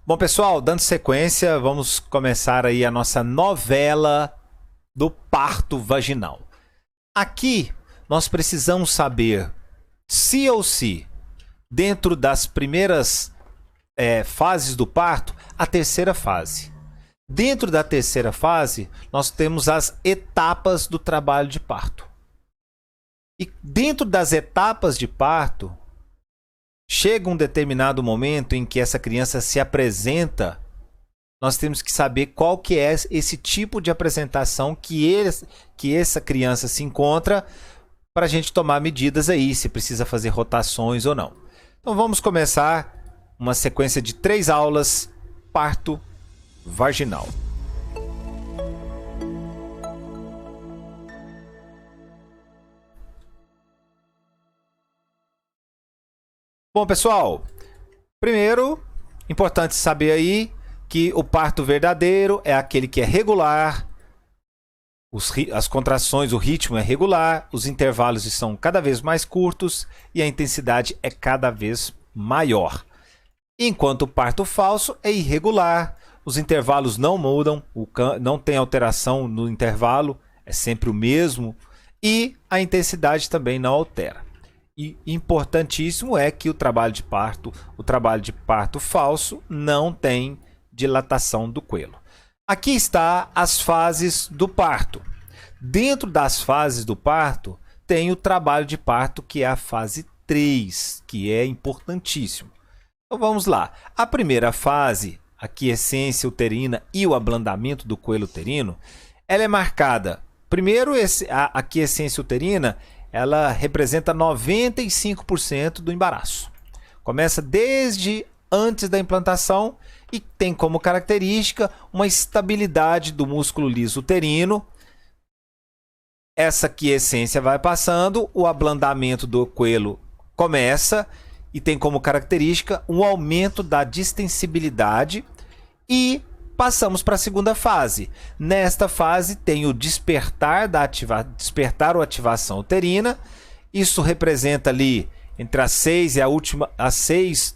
Bom, pessoal, dando sequência, vamos começar aí a nossa novela do parto vaginal. Aqui nós precisamos saber se ou se, dentro das primeiras fases do parto, a terceira fase. Dentro da terceira fase, nós temos as etapas do trabalho de parto. E dentro das etapas de parto, chega um determinado momento em que essa criança se apresenta, nós temos que saber qual que é esse tipo de apresentação que essa criança se encontra para a gente tomar medidas aí, se precisa fazer rotações ou não. Então vamos começar uma sequência de 3 aulas, parto vaginal. Bom, pessoal, primeiro, importante saber aí que o parto verdadeiro é aquele que é regular, as contrações, o ritmo é regular, os intervalos são cada vez mais curtos e a intensidade é cada vez maior. Enquanto o parto falso é irregular, os intervalos não mudam, não tem alteração no intervalo, é sempre o mesmo e a intensidade também não altera. E importantíssimo é que o trabalho de parto falso não tem dilatação do coelho. Aqui está as fases do parto. Dentro das fases do parto, tem o trabalho de parto, que é a fase 3, que é importantíssimo. Então vamos lá. A primeira fase, a quiescência uterina e o ablandamento do coelho uterino, ela é marcada. Primeiro, a quiescência uterina, ela representa 95% do embaraço. Começa desde antes da implantação e tem como característica uma estabilidade do músculo liso uterino. Essa quiescência vai passando, o ablandamento do coelho começa e tem como característica um aumento da distensibilidade e passamos para a segunda fase. Nesta fase tem o despertar ou ativação uterina. Isso representa ali entre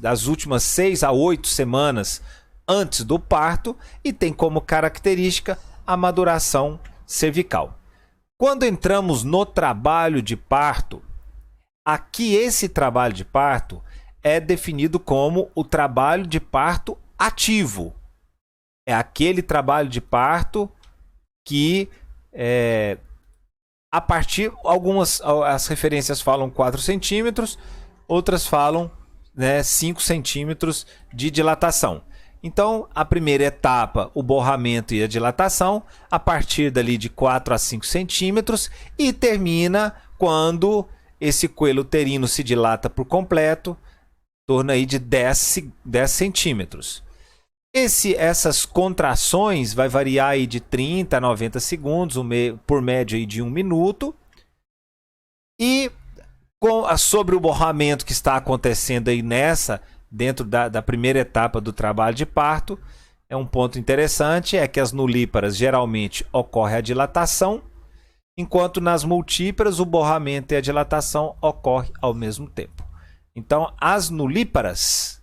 das últimas 6 a 8 semanas antes do parto e tem como característica a maduração cervical. Quando entramos no trabalho de parto, aqui esse trabalho de parto é definido como o trabalho de parto ativo. É aquele trabalho de parto que a partir, as referências falam 4 centímetros, outras falam 5 centímetros de dilatação. Então, a primeira etapa, o borramento e a dilatação, a partir dali de 4 a 5 centímetros e termina quando esse coelho uterino se dilata por completo, torna aí de 10 centímetros. Essas contrações vai variar aí de 30 a 90 segundos, por média aí de 1 minuto. E sobre o borramento que está acontecendo aí dentro da primeira etapa do trabalho de parto, é um ponto interessante, é que as nulíparas geralmente ocorre a dilatação, enquanto nas multíparas o borramento e a dilatação ocorrem ao mesmo tempo. Então, as nulíparas,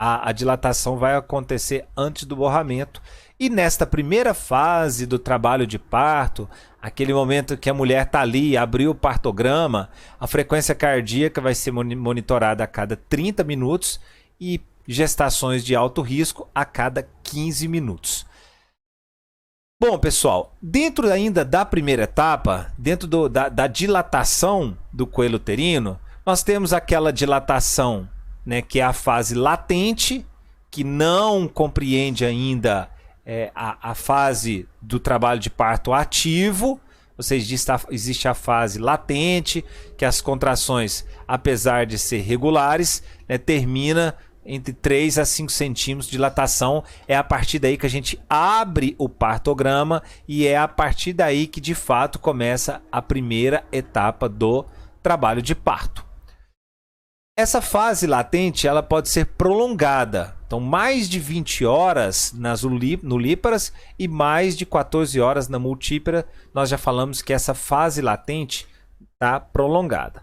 a dilatação vai acontecer antes do borramento. E nesta primeira fase do trabalho de parto, aquele momento que a mulher está ali, abriu o partograma, a frequência cardíaca vai ser monitorada a cada 30 minutos e gestações de alto risco a cada 15 minutos. Bom, pessoal, dentro ainda da primeira etapa, dentro da dilatação do coelho uterino, nós temos aquela dilatação, que é a fase latente, que não compreende ainda a fase do trabalho de parto ativo, ou seja, existe a fase latente, que as contrações, apesar de ser regulares, termina entre 3 a 5 centímetros de dilatação. É a partir daí que a gente abre o partograma e é a partir daí que de fato começa a primeira etapa do trabalho de parto. Essa fase latente ela pode ser prolongada, então mais de 20 horas nas nulíparas e mais de 14 horas na multípara. Nós já falamos que essa fase latente está prolongada.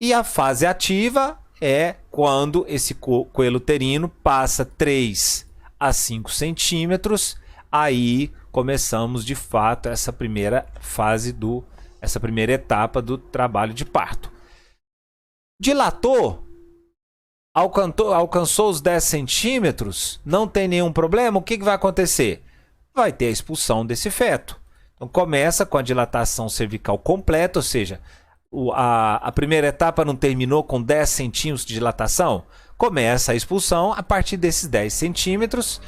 E a fase ativa é quando esse coelho uterino passa 3 a 5 centímetros, aí começamos de fato essa primeira fase essa primeira etapa do trabalho de parto. Dilatou, alcançou os 10 centímetros, não tem nenhum problema, o que vai acontecer? Vai ter a expulsão desse feto. Então começa com a dilatação cervical completa, ou seja, a primeira etapa não terminou com 10 centímetros de dilatação? Começa a expulsão a partir desses 10 centímetros.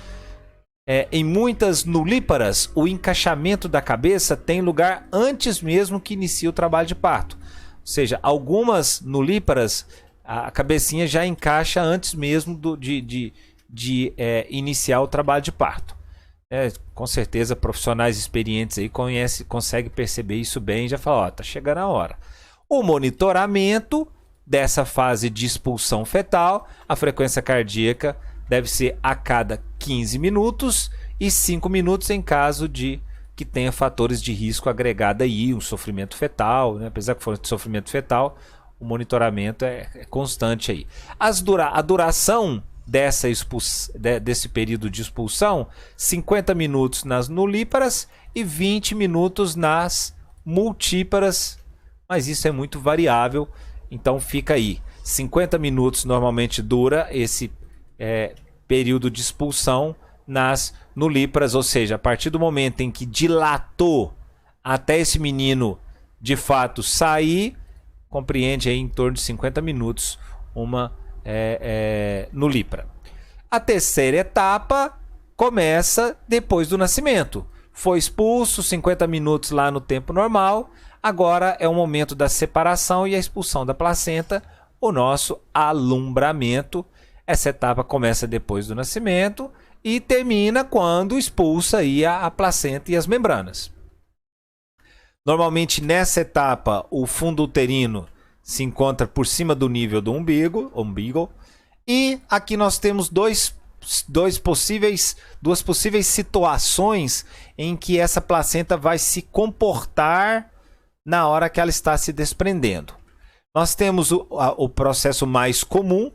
Em muitas nulíparas, o encaixamento da cabeça tem lugar antes mesmo que inicie o trabalho de parto. Ou seja, algumas nulíparas, a cabecinha já encaixa antes mesmo de iniciar o trabalho de parto. Com certeza, profissionais experientes aí conseguem perceber isso bem e já falam, tá chegando a hora. O monitoramento dessa fase de expulsão fetal, a frequência cardíaca deve ser a cada 15 minutos e 5 minutos em caso de que tenha fatores de risco agregado aí, um sofrimento fetal, né? Apesar que for de sofrimento fetal, o monitoramento é constante aí. A duração desse período de expulsão, 50 minutos nas nulíparas e 20 minutos nas multíparas, mas isso é muito variável, então fica aí. 50 minutos normalmente dura esse período de expulsão nas nulíparas, ou seja, a partir do momento em que dilatou até esse menino de fato sair, compreende aí em torno de 50 minutos uma nulípara. A terceira etapa começa depois do nascimento. Foi expulso, 50 minutos lá no tempo normal, agora é o momento da separação e a expulsão da placenta, o nosso alumbramento. Essa etapa começa depois do nascimento e termina quando expulsa aí a placenta e as membranas. Normalmente nessa etapa o fundo uterino se encontra por cima do nível do umbigo, e aqui nós temos duas possíveis situações em que essa placenta vai se comportar na hora que ela está se desprendendo. Nós temos o processo mais comum,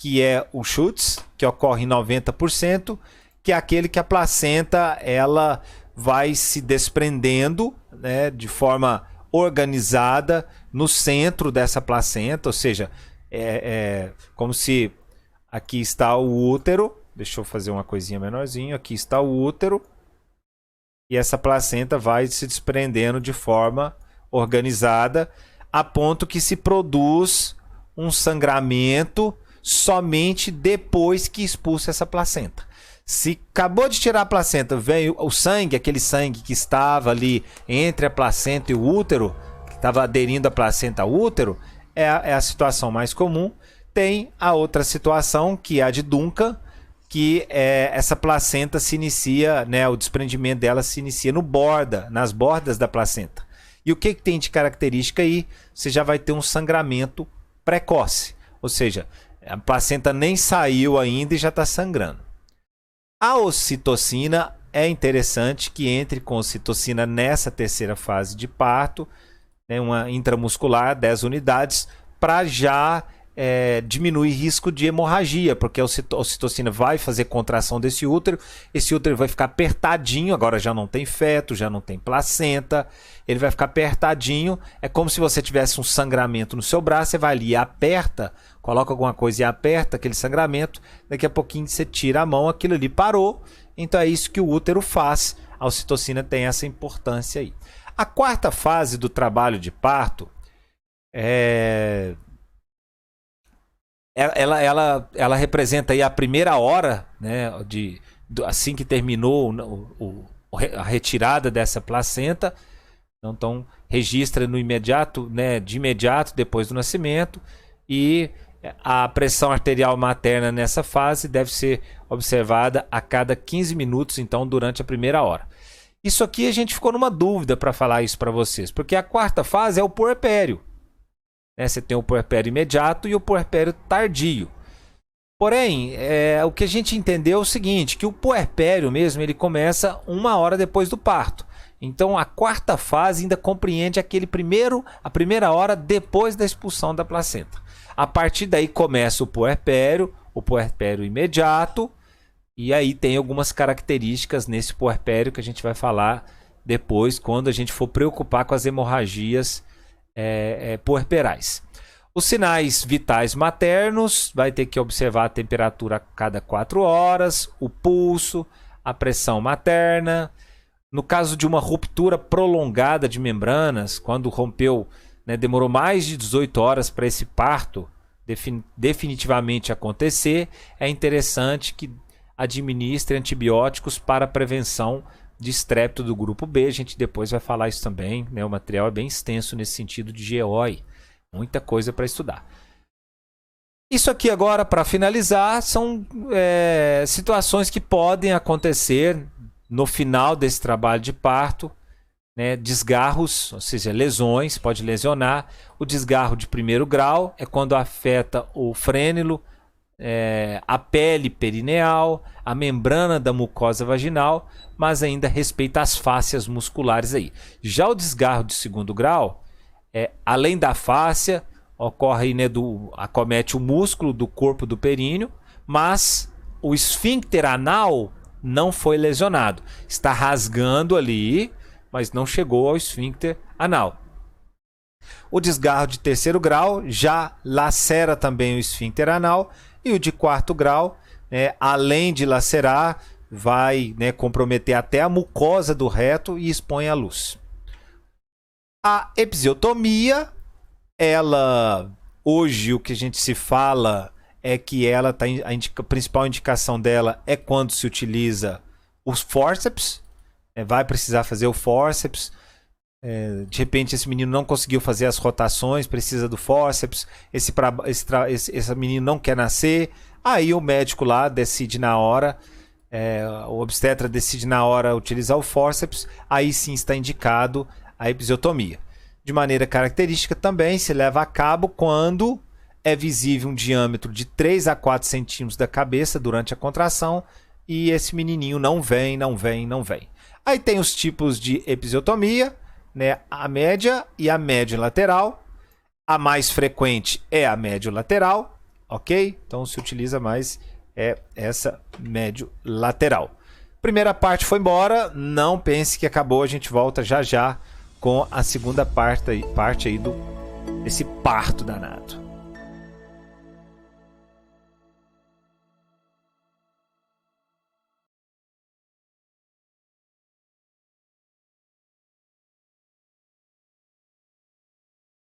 que é o Schutz, que ocorre em 90%, que é aquele que a placenta ela vai se desprendendo, né, de forma organizada no centro dessa placenta, ou seja, como se aqui está o útero, deixa eu fazer uma coisinha menorzinha, aqui está o útero, e essa placenta vai se desprendendo de forma organizada, a ponto que se produz um sangramento somente depois que expulsa essa placenta. Se acabou de tirar a placenta, veio o sangue, aquele sangue que estava ali entre a placenta e o útero, que estava aderindo a placenta ao útero, é a situação mais comum. Tem a outra situação, que é a de Duncan, que essa placenta se inicia, né, o desprendimento dela se inicia nas bordas da placenta. E o que tem de característica aí? Você já vai ter um sangramento precoce, ou seja, a placenta nem saiu ainda e já está sangrando. A ocitocina, é interessante que entre com ocitocina nessa terceira fase de parto, né, uma intramuscular, 10 unidades, para já diminuir risco de hemorragia, porque a ocitocina vai fazer contração desse útero, esse útero vai ficar apertadinho, agora já não tem feto, já não tem placenta, ele vai ficar apertadinho, é como se você tivesse um sangramento no seu braço, você vai ali e aperta, coloca alguma coisa e aperta aquele sangramento, daqui a pouquinho você tira a mão, aquilo ali parou, então é isso que o útero faz, a ocitocina tem essa importância aí. A quarta fase do trabalho de parto ela representa aí a primeira hora, né, assim que terminou a retirada dessa placenta. Então registra no imediato, né, de imediato depois do nascimento, e a pressão arterial materna nessa fase deve ser observada a cada 15 minutos, então durante a primeira hora. Isso aqui a gente ficou numa dúvida para falar isso para vocês, porque a quarta fase é o puerpério. Você tem o puerpério imediato e o puerpério tardio. Porém, o que a gente entendeu é o seguinte, que o puerpério mesmo ele começa 1 hora depois do parto. Então a quarta fase ainda compreende a primeira hora depois da expulsão da placenta. A partir daí começa o puerpério imediato, e aí tem algumas características nesse puerpério que a gente vai falar depois, quando a gente for preocupar com as hemorragias puerperais. Os sinais vitais maternos, vai ter que observar a temperatura a cada 4 horas, o pulso, a pressão materna. No caso de uma ruptura prolongada de membranas, quando rompeu, né, demorou mais de 18 horas para esse parto definitivamente acontecer, é interessante que administre antibióticos para prevenção de estrépito do grupo B. A gente depois vai falar isso também, né? O material é bem extenso nesse sentido de GEOI. Muita coisa para estudar. Isso aqui agora, para finalizar, são situações que podem acontecer no final desse trabalho de parto, né? Desgarros, ou seja, lesões, pode lesionar. O desgarro de primeiro grau é quando afeta o frênulo, a pele perineal, a membrana da mucosa vaginal, mas ainda respeita as fáscias musculares aí. Já o desgarro de segundo grau, além da fáscia, ocorre, né, acomete o músculo do corpo do períneo, mas o esfíncter anal não foi lesionado. Está rasgando ali, mas não chegou ao esfíncter anal. O desgarro de terceiro grau já lacera também o esfíncter anal, e o de quarto grau, né, além de lacerar, vai, né, comprometer até a mucosa do reto e expõe à luz. A episiotomia, ela, hoje o que a gente se fala é que ela tá, a principal indicação dela é quando se utiliza os fórceps, vai precisar fazer o fórceps, de repente esse menino não conseguiu fazer as rotações, precisa do fórceps, esse menino não quer nascer, aí o médico lá decide na hora, o obstetra decide na hora utilizar o fórceps, aí sim está indicado a episiotomia. De maneira característica também se leva a cabo quando é visível um diâmetro de 3 a 4 centímetros da cabeça durante a contração e esse menininho não vem. Aí tem os tipos de episiotomia, né? A média e a médio lateral. A mais frequente é a médio lateral, ok? Então se utiliza mais essa médio lateral. Primeira parte foi embora, não pense que acabou, a gente volta já já com a segunda parte aí desse parto danado.